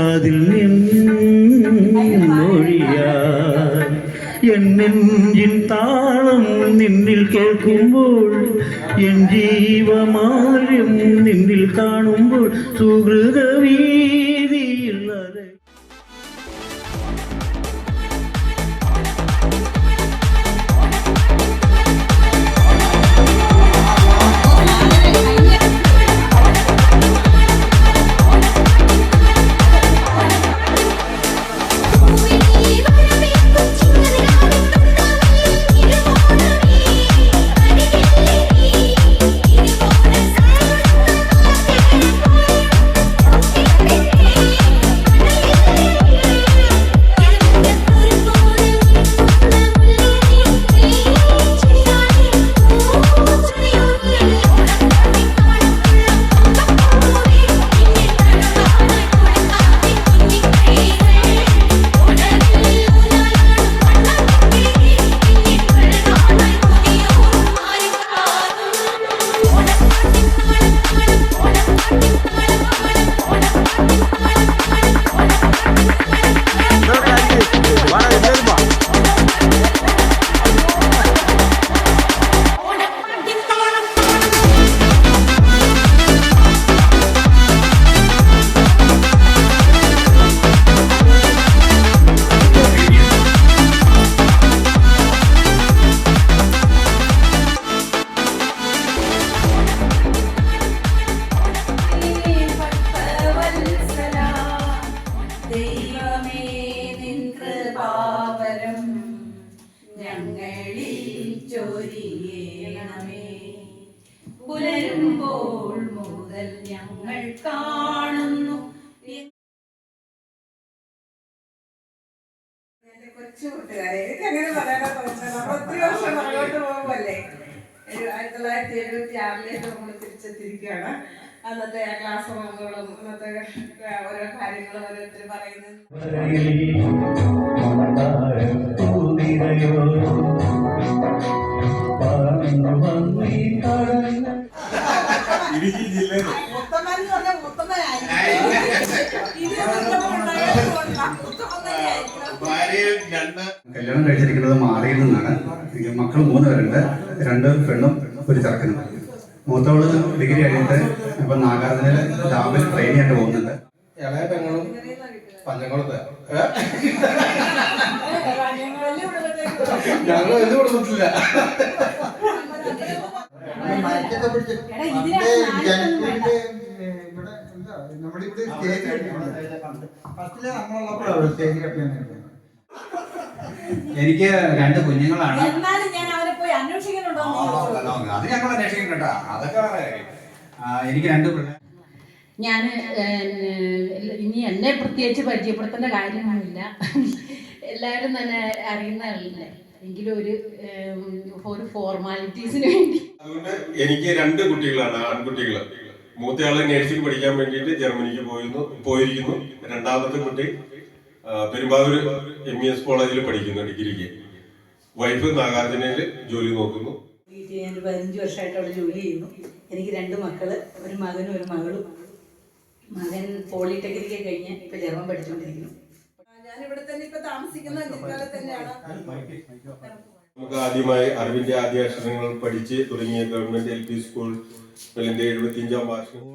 അതിൽ നിന്നൊഴിയാൻ എൻ നെഞ്ചിൻ താളം നിന്നിൽ കേൾക്കുമ്പോൾ എൻ ജീവമാര്യം നിന്നിൽ കാണുമ്പോൾ സുഹൃത വീതിയില്ലാതെ പുലരുമ്പോൾ മുതൽ ഞങ്ങൾ കാണുന്നു. എന്റെ കൊച്ചു കൂട്ടുകാരെ, എനിക്ക് അങ്ങനെ പറയാനാ തോന്നുന്നത്. നമ്മൾ ഒത്തിരി വർഷം മുന്നോട്ട് പോകുമല്ലേ. 1976 നമ്മൾ തിരിച്ചെത്തിയിരിക്കുകയാണ്. അന്നത്തെ ക്ലാസ് റൂമുകളും അന്നത്തെ ഓരോ കാര്യങ്ങളും ഓരോരുത്തർ പറയുന്നത്. ഇടുക്കി ജില്ലയിൽ കല്യാണം കഴിച്ചിരിക്കുന്നത് മാറിയിൽ നിന്നാണ്. മക്കൾ 3 പേരുണ്ട്, 2 പെണ്ണും 1 ചെറുക്കനും. മൂത്തവള് ഡിഗ്രി കഴിഞ്ഞിട്ട് ഇപ്പൊ നാഗാർജുനയില് ഡാമിൽ ട്രെയിൻ ആയിട്ട് പോകുന്നുണ്ട്. ഇളയ പെങ്ങളും പഞ്ചംകുളത്ത് ഞങ്ങൾ ഇത് കൊടുത്തിട്ടില്ല. നമ്മളിവിടെ സ്റ്റേജ് ഫസ്റ്റില് നമ്മളുള്ളപ്പോഴാണ് സ്റ്റേജ് കെട്ടിയാണ്. എനിക്ക് 2 കുഞ്ഞുങ്ങളാണ്. ഞാൻ അവരെ പോയി അന്വേഷിക്കുന്നുണ്ടോ? അത് ഞങ്ങൾ അന്വേഷിക്കുന്നുണ്ട്. അതൊക്കെ എനിക്ക് 2 പിള്ളേർ. ഞാൻ ഇനി എന്നെ പ്രത്യേകിച്ച് പരിചയപ്പെടുത്തേണ്ട കാര്യമൊന്നുമില്ല, എല്ലാവരും തന്നെ അറിയുന്നതല്ലേ. എങ്കിലും ഒരു ഫോർമാലിറ്റീസിന് വേണ്ടി. അതുകൊണ്ട് എനിക്ക് 2 കുട്ടികളാണ്, ആൺകുട്ടികൾ. മൂത്തയാള് നഴ്സിംഗ് പഠിക്കാൻ വേണ്ടിയിട്ട് ജർമ്മനിക്ക് പോയിരിക്കുന്നു. രണ്ടാമത്തെ കുട്ടി പെരുമ്പാവൂർ MES കോളേജിൽ പഠിക്കുന്നു, ഡിഗ്രിക്ക്. വൈഫ് നാഗാർജുനയിൽ ജോലി നോക്കുന്നു. ഞാൻ 15 വർഷമായിട്ട് അവിടെ ജോലി ചെയ്യുന്നു. എനിക്ക് 2 മക്കള്, ഒരു മകനും ഒരു മകളും. മകൻ പോളിടെക്നിക്ക് കഴിഞ്ഞ് ഇപ്പൊ ജർമ്മൻ പഠിച്ചുകൊണ്ടിരിക്കുന്നു. ഞാനിവിടെ തന്നെ ഇപ്പൊ താമസിക്കുന്നത് തന്നെയാണ്. നമുക്ക് ആദ്യമായി അറിവിന്റെ ആദ്യ അക്ഷരങ്ങൾ പഠിച്ച് തുടങ്ങിയ ഗവൺമെന്റ് LP സ്കൂൾ 75ാം വാർഷികം.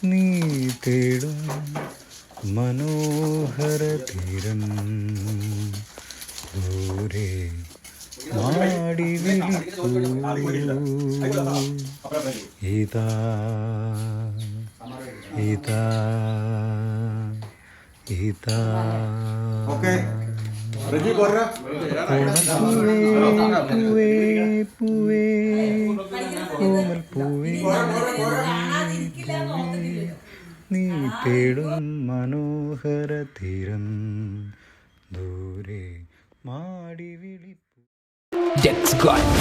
നീ തേടും മനോഹര തീരം ദൂരെ മാടി വിളിപ്പൂ ഇതാ ഇതാ ഇതാ പൂവേ പൂവേ കോമൽ പൂവേ നീ തേടും മനോഹര തീരം ദൂരെ മാടി വിളിപ്പൂ.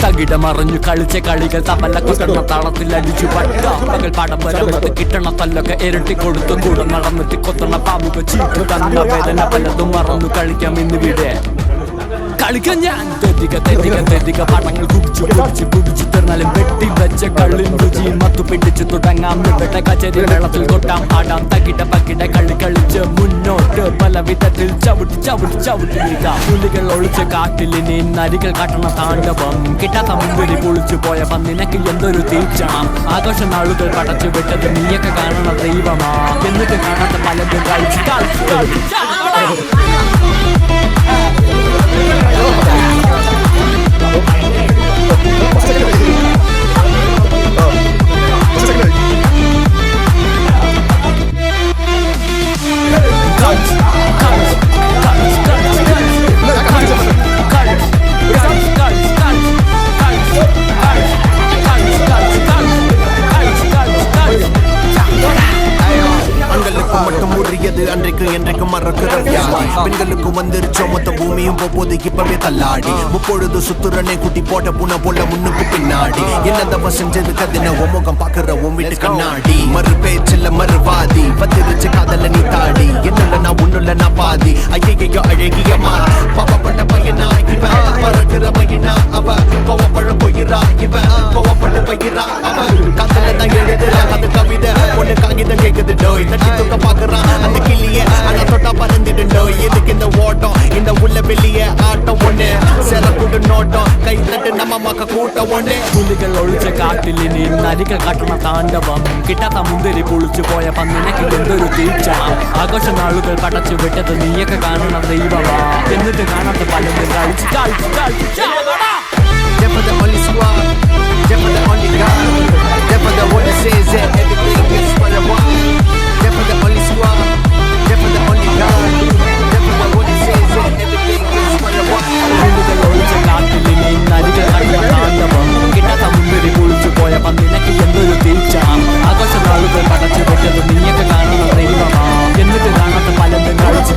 തകിട മറിഞ്ഞു കളിച്ച കളികൾ തമല കുട്ടണ താളത്തിൽ അടിച്ചു പട്ടാപ്പകൾ പടം വരമ്പത്ത് കിട്ടണ തല്ലൊക്കെ ഇരട്ടി കൊടുത്തു കൂടെ നടന്നിട്ട് കൊത്തണ പാമ്പുക ചീട്ട് തന്ന വേദന പലതും മറന്നു കളിക്കാം ഇന്നിവിടെ കളിക്കാൻ ഞാൻ തെറ്റിക പടങ്ങൾ കുടിച്ചു തീർന്നാലും വെട്ടി വെച്ച കള്ളിൻ രുചിയും മത്തു പിടിച്ചു തുടങ്ങാം ഇവിടെ കച്ചേരി വെള്ളത്തിൽ കൊട്ടാം ആടാം തകിട പകിട കളി കളിച്ച് മുന്നോട്ട് പല വിധത്തിൽ ചവിട്ടി വീഴാം പുലികൾ ഒളിച്ച കാട്ടിലിനി നരികൾ കാട്ടണ താണ്ഡവം കിട്ടാത്ത മുൻപിൽ പൊളിച്ചു പോയപ്പോ നിനക്ക് എന്തൊരു തീക്ഷണം ആഘോഷ നാളുകൾ പടച്ചു വിട്ടത് നീയൊക്കെ കാണണ ദൈവമാ എന്നിട്ട് കാണാത്ത പലതും കളിച്ച് அன்றைக்கு என்றைக்கு மறக்கிற வியாதி பெண்களுக்கு வந்துருச்சோ மொத்த பூமியும் போது இப்பவே தள்ளாடி முப்பொழுது சுத்துறனே குட்டி போட்ட புன போல முன்னுக்கு பின்னாடி என்னதவ செஞ்சது கதின முகம் பாக்குற உன் வீட்டு கண்ணாடி மறு பேச்சில்ல மறுவாதி பத்திருச்சு காதல நீ தாடி என்னுள்ள நான் உன்னுள்ள நான் பாதி ஐயோ அழகியம்மா பாவப்பட்ட பையனா இவன் மறக்கிற பையனா அவ கோவப்பழ போயிரா இவன் கோவப்பட பையரா அவ காதல தான் எழுதுறா அது கவிதை ஒண்ணு காகிதம் கேக்குது டோய் தட்டி தூக்க பாக்குறான் அந்த கிளியே ஆனா தொட்டா பறந்துடுண்டோ எதுக்கு இந்த ஓட்டம் இந்த உள்ள வெளியே ஆட்டம் ஒண்ணு சிறப்புடு நோட்டம் கை தட்டு நம்ம மக்க கூட்டம் ஒண்ணு പുലികൾ ഒളിച്ച കാട്ടിലിനി നരികൾ കാട്ടണ താണ്ഡവം കിട്ടാത്ത മുന്തിരി പൊളിച്ചു പോയപ്പോ നിനക്ക് എന്തൊരു തീക്ഷണം ആഘോഷ നാളുകൾ പടച്ചു വിട്ടത് നീയൊക്കെ കാണണ ദൈവമാ എന്നിട്ട് കാണാത്ത പലതും കളിച്ച് They're for the only squad, they're for the only God, they're for the one that says that everything is what I want. They're for the only squad, they're for the only God, they're for the one that says that everything is what I want. പുലികൾ ഒളിച്ച കാട്ടിലിനി നരികൾ കാട്ടണ താണ്ഡവം കിട്ടാത്ത മുന്തിരി പൊളിച്ചു പോയപ്പോ നിനക്ക് എന്തൊരു തീക്ഷണം ആഘോഷ നാളുകൾ പടച്ചു വിട്ടത് നീയൊക്കെ കാണണ ദൈവമാ എന്നിട്ട് കാണാത്ത പലതും കളിച്ച്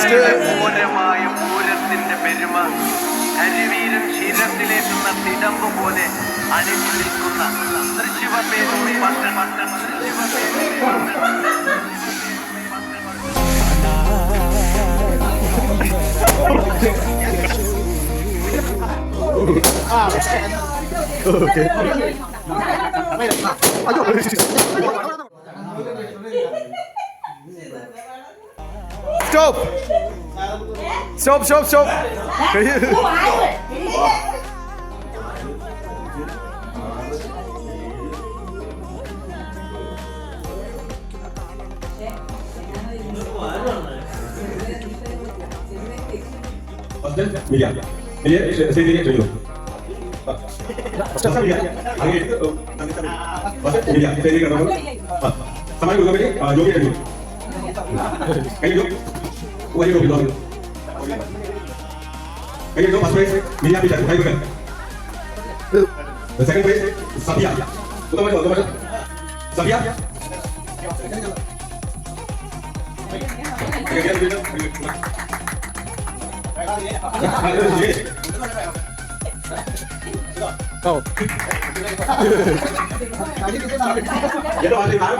നെക്സ്റ്റ് ഘോരമായ പൂരത്തിന്റെ പെരുമ കരിവീരൻ ശിരത്തിലേക്കുന്ന തിടമ്പ് പോലെ അണിഞ്ഞു നിൽക്കുന്ന തൃശ്ശിവപേരൂർ പട്ടണം സ്റ്റോപ്പ് സ്റ്റോപ്പ് സ്റ്റോപ്പ് സ്റ്റോപ്പ് സമ്മാനം കൊടുക്കാൻ വേണ്ടി ജോലി കഴിഞ്ഞു കഴിഞ്ഞു വലിയ ജോലി കഴിഞ്ഞു ഫസ്റ്റ് പ്രൈസ് മീഡിയ ടീച്ചർ കൈവിടൽ സെക്കൻഡ് പ്രൈസ് സബിയ ഉത്തമ സബിയ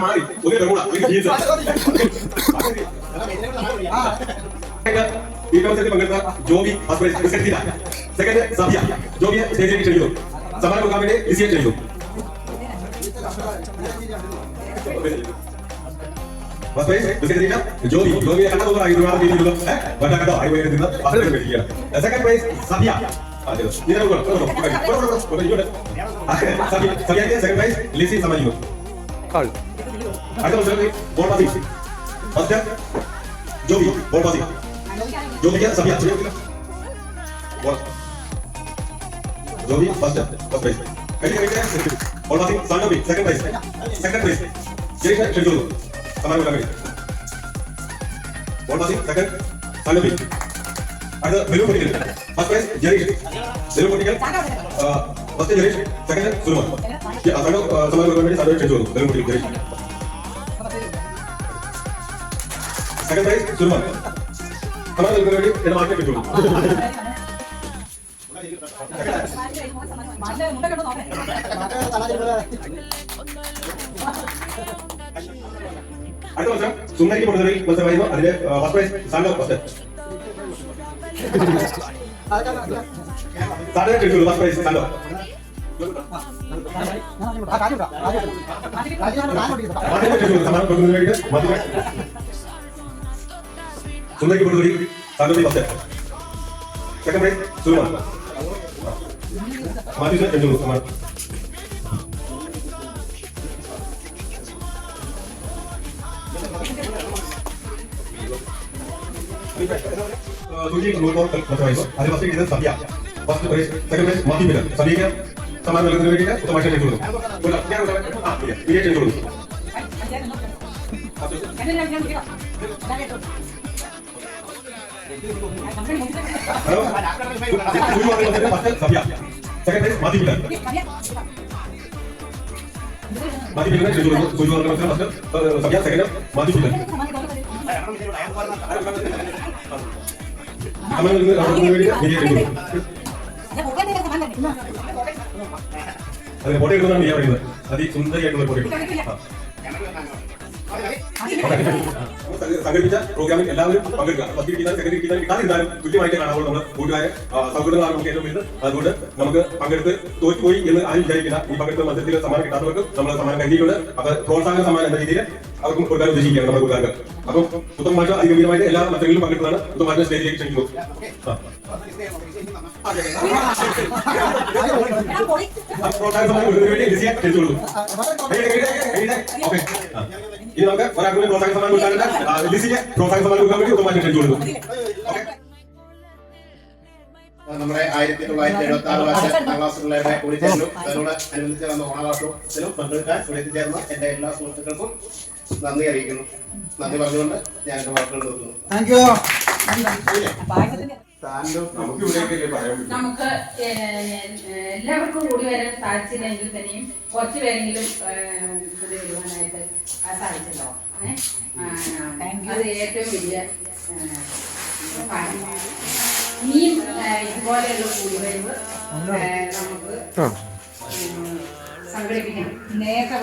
മാറി പങ്കെടുത്ത ജോബി സെക്കൻഡ് സബിയ ജോബിയെ സ്റ്റേജിലേക്ക് ക്ഷണിക്കുന്നു സമ്മാനം കൊടുക്കാൻ വേണ്ടി ലിസിയെ ക്ഷണിക്കുന്നു ജോബിയെ കണ്ടതുകൊണ്ടായി സെക്കൻഡ് പ്രൈസ് സബിയ സബിയക്ക് സെക്കൻഡ് പ്രൈസ് ലിസി സമ്മാനിക്കുന്നു അടുത്ത മത്സരത്തിൽ ball passing first Joby ball passing ജോബിക്ക് Sabiya Joby first prize ball passing Sunnoby second prize ജയിക്കാൻ ക്ഷണിക്കുന്നു സമ്മാനം കൊടുക്കാൻ വേണ്ടി ബോൾ പാസിംഗ് സെക്കൻഡ് സണ്ണോബി അടുത്ത ബലൂൺ പൊട്ടിക്കൽ ഫസ്റ്റ് പ്രൈസ് ജെറീഷ് ബലൂൺ പൊട്ടിക്കൽ ഫസ്റ്റ് ജെറീഷ് സെക്കൻഡ് സുൽമാൻ സമ്മാനം കൊടുക്കാൻ വേണ്ടി സണ്ണോബി ക്ഷണിച്ചു ബലൂൺ പൊട്ടിക്കൽ ജെറീഷ് സെക്കൻഡ് പ്രൈസ് സുൽമാൻ സമ്മാനം കൊടുക്കാൻ വേണ്ടി എന്റെ മാറ്റി ക്ഷണിച്ചു അടുത്ത മത്സരം സുന്ദരിക്ക് പൊടുന്നറി മത്സരമായിരുന്നു അതിന്റെ ഫസ്റ്റ് പ്രൈസ് സാൻഡോ ഫസ്റ്റ് സാൻഡോ ക്ഷണിച്ചു ഫസ്റ്റ് പ്രൈസ് സാൻഡോ സമ്മാനം കൊടുക്കുന്നതിന് വേണ്ടി സുന്ദരിക്ക് പൊടുന്നറി സാൻഡോ ഫസ്റ്റ് സെക്കൻഡ് പ്രൈസ് സുൽമാൻ മാറ്റി ക്ഷണിച്ചു സമ്മാനം അതിന് ഫസ്റ്റ് കിട്ടിയത് Sabiya first prize second prize മാറ്റി പിന്നർ സബിയക്ക് സമ്മാനം നൽകുന്നതിന് വേണ്ടി ഉത്തമമായിട്ട് ക്ഷണിച്ചു കൊടുക്കും സബിയ സെക്കൻഡ് പ്രൈസ് മാറ്റി പിന്നർ മാറ്റി പിന്നർ ക്ഷണിച്ചു കൊടുക്കും സബിയ സെക്കൻഡ് മാറ്റി പിന്നർ അതിന് ഫോട്ടോ എടുക്കുന്നതാണ് മീഡിയ പറയുന്നത് അതിസുന്ദരിയായിട്ടുള്ള ഫോട്ടോ സംഘടിപ്പിച്ച പ്രോഗ്രാമിൽ എല്ലാവരും പങ്കെടുക്കുക ഫസ്റ്റ് കിട്ടിയാൽ സെക്കൻഡ് കിട്ടിയാൽ കിട്ടാതിരുന്നാലും തുല്യമായിട്ട് കാണാവുള്ളൂ നമ്മൾ കൂട്ടുകാരെ സൗഹൃദങ്ങളാണ് നമുക്ക് ഏറ്റവും വലുത് അതുകൊണ്ട് നമുക്ക് പങ്കെടുത്ത് തോറ്റുപോയി എന്ന് ആരും വിചാരിക്കില്ല ഈ പങ്കെടുത്ത മത്സരത്തിൽ സമ്മാനം കിട്ടാത്തവർക്ക് നമ്മൾ സമ്മാനം കരുതിയിട്ടുണ്ട് അപ്പൊ പ്രോത്സാഹന സമ്മാനം എന്ന രീതിയിൽ അവർക്കും കൊടുക്കാൻ ഉദ്ദേശിക്കുകയാണ് നമ്മുടെ കൂട്ടുകാർക്ക് അപ്പം ഉത്തമമായിട്ട് അതിഗംഭീരമായിട്ട് എല്ലാ മത്സരങ്ങളിലും പങ്കെടുത്തതാണ് ഉത്തമമായിട്ട് സ്റ്റേജിലേക്ക് ക്ഷണിക്കുന്നു പ്രോത്സാഹന സമ്മാനം കൊടുക്കുന്നതിന് വേണ്ടി ലിസിയെ ക്ഷണിച്ചു ഓക്കെ ഇനി നമുക്ക് ഒരാൾക്ക് പ്രോത്സാഹന സമ്മാനം കൊടുക്കാനുണ്ട് ലിസിക്ക് പ്രോത്സാഹന സമ്മാനം കൊടുക്കാൻ വേണ്ടി ഉത്തമമായിട്ട് ക്ഷണിച്ചു കൊടുക്കും നമ്മുടെ 1976 വർഷം 8ാം ക്ലാസ്സിലുള്ളവരുടെ കൂടിച്ചേരലും അതിനോട് അനുബന്ധിച്ച് വന്ന ഓണാഘോഷത്തിലും പങ്കെടുക്കാൻ ഇവിടെ എത്തിച്ചേർന്ന എന്റെ എല്ലാ സുഹൃത്തുക്കൾക്കും നന്ദി അറിയിക്കുന്നു. നന്ദി പറഞ്ഞുകൊണ്ട് ഞാൻ എന്റെ വാക്കുകൾ നിർത്തുന്നു. നമുക്ക് എല്ലാവർക്കും കൂടി വരാൻ സാധിച്ചില്ലെങ്കിൽ തന്നെയും കുറച്ച് പേരെങ്കിലും കൂടി വരുവാനായിട്ട് സാധിച്ചല്ലോ. അത് ഏറ്റവും വലിയ ഇനിയും ഇതുപോലെയുള്ള കൂടിവരവ് നമുക്ക് സംഘടിപ്പിക്കണം. നേരത്തെ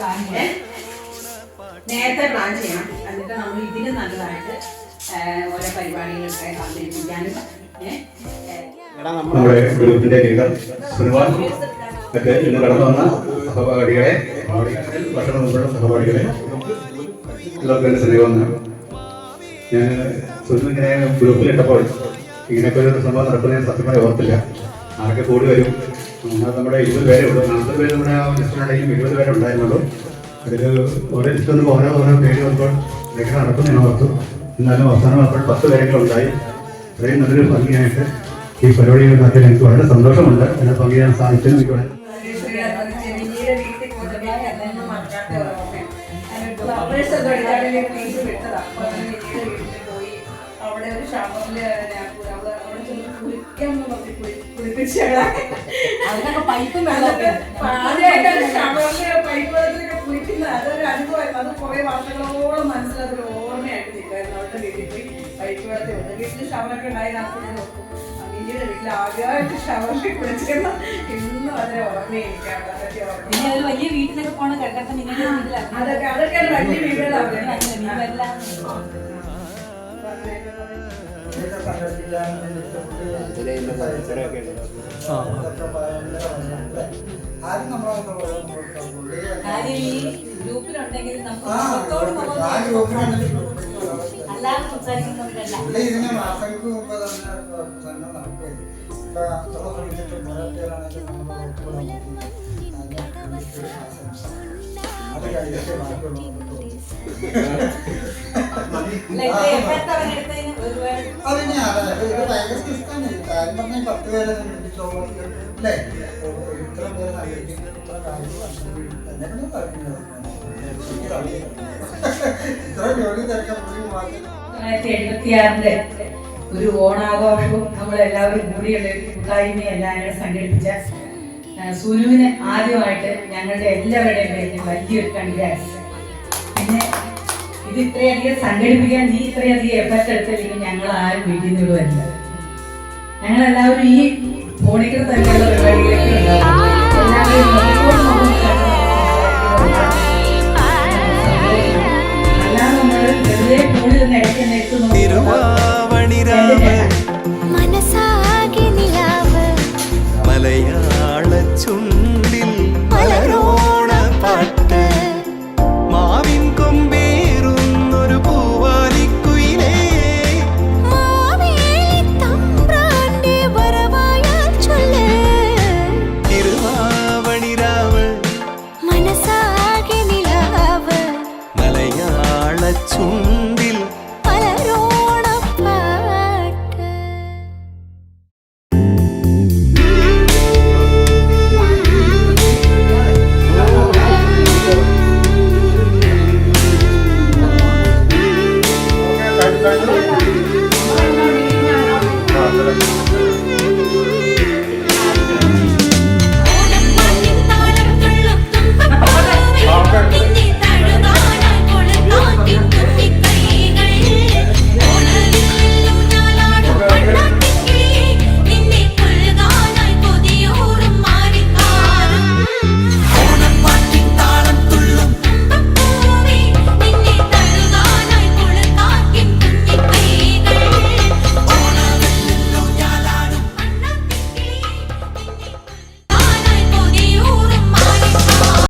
പ്ലാൻ ചെയ്യണം. എന്നിട്ട് നമ്മൾ ഇതിന് നല്ലതായിട്ട് ഓരോ പരിപാടികളൊക്കെ അവതരിപ്പിക്കാനും നമ്മുടെ ഗ്രൂപ്പിന്റെ ലീഡർ സുനിവാൻ ഒക്കെ ഇന്ന് കടന്നു വന്ന സഹപാഠികളെ, ഭക്ഷണം ഉൾപ്പെടെ സഹപാഠികളെ എല്ലാവർക്കും എൻ്റെ സ്നേഹം. ഞാൻ സുനിലിങ്ങനെ ഗ്രൂപ്പിലിട്ടപ്പോൾ ഇങ്ങനെയൊക്കെ ഒരു സംഭവം നടക്കുന്നതിന് സത്യമായി ഓർത്തില്ല. ആരൊക്കെ കൂടി വരും. നമ്മുടെ 20 പേരേ ഉള്ളൂ. 40 പേര് നമ്മുടെ ലിസ്റ്റിലുണ്ടെങ്കിലും 20 പേരെ ഉണ്ടായിരുന്നുള്ളൂ. അതിൽ ഓരോ ലിസ്റ്റ് വന്നപ്പോൾ ഓരോ പേര് വന്നപ്പോൾ ഇതൊക്കെ നടക്കുന്നതിന് ഓർത്തു. എന്നാലും അവസാനം അപ്പോൾ 10 പേരെങ്കിലും ഉണ്ടായി. ഇത്രയും നല്ലൊരു ഭംഗിയായിട്ട് ഈ പരിപാടികൾ നടത്താൻ എനിക്ക് വളരെ സന്തോഷമുണ്ട്. എന്നെ പങ്കുചെയ്യാൻ സാധിച്ചതിന് എനിക്ക് വളരെ അവിടെ ഒരു ഷവറില് അതിനൊക്കെ പൈപ്പും ആദ്യമായിട്ടാണ് ഷവറില് പൈപ്പ് വെള്ളത്തിലൊക്കെ കുളിക്കുന്നത്. അതൊരു അനുഭവമായിരുന്നു. അത് കുറെ വർഷങ്ങളോളം മനസ്സിലതൊരു ഓർമ്മയായിട്ട് നിൽക്കായിരുന്നു. അവരുടെ വീട്ടിൽ പോയി പൈപ്പ് വെള്ളത്തിൽ വന്നു. വീട്ടിൽ ഷവറൊക്കെ ഉണ്ടായിരുന്നു. അമ്മീൻ്റെ വീട്ടിൽ ആദ്യമായിട്ട് ഷവറിൽ കുളിച്ചിരുന്ന ഇന്നും അതിനെ ഓർമ്മയിരിക്കാം. വലിയ വീട്ടിലൊക്കെ പോണ കേട്ടപ്പോ നിങ്ങളുടെ അതൊക്കെ വലിയ വീടുകളാണ്. ഗ്രൂപ്പിലുണ്ടെങ്കിൽ അല്ലാതെ സംസാരിക്കുന്നവരല്ല. ഇതിന് മാസങ്ങൾക്ക് മുമ്പ് തന്നെ നടക്കുകയും അത് കഴിഞ്ഞിട്ട് ഇത് ഭയങ്കര ഇഷ്ടമാണ്. കാര്യം പറഞ്ഞാൽ 10 പേരെ അല്ലേ, ഇത്ര പേര് സംഘടിപ്പിക്കുന്ന ഇത്ര കാര്യങ്ങൾ ഇത്ര ജോലി തിരക്കാൻ 1976 ഒരു ഓണാഘോഷവും നമ്മളെല്ലാവരും കൂടിയുള്ള കൂട്ടായ്മ എല്ലാവരും സംഘടിപ്പിച്ച സുനുവിന് ആദ്യമായിട്ട് ഞങ്ങളുടെ എല്ലാവരുടെയും പേരിൽ വലിയൊരു കൺഗ്രാറ്റ്സ്. പിന്നെ ഇത് ഇത്രയധികം സംഘടിപ്പിക്കാൻ നീ ഇത്രയധികം എഫർട്ട് എടുത്തില്ലെങ്കിൽ ഞങ്ങൾ ആരും വീട്ടിൽ നിന്ന് വരില്ല. ഞങ്ങളെല്ലാവരും ഈ ഫോണിക്കൽ തന്നെയുള്ള പരിപാടികളൊക്കെ ഉണ്ടാവും. അല്ലാതെ നമ്മൾ വെറുതെ കൂടുതൽ നിരക്കുന്ന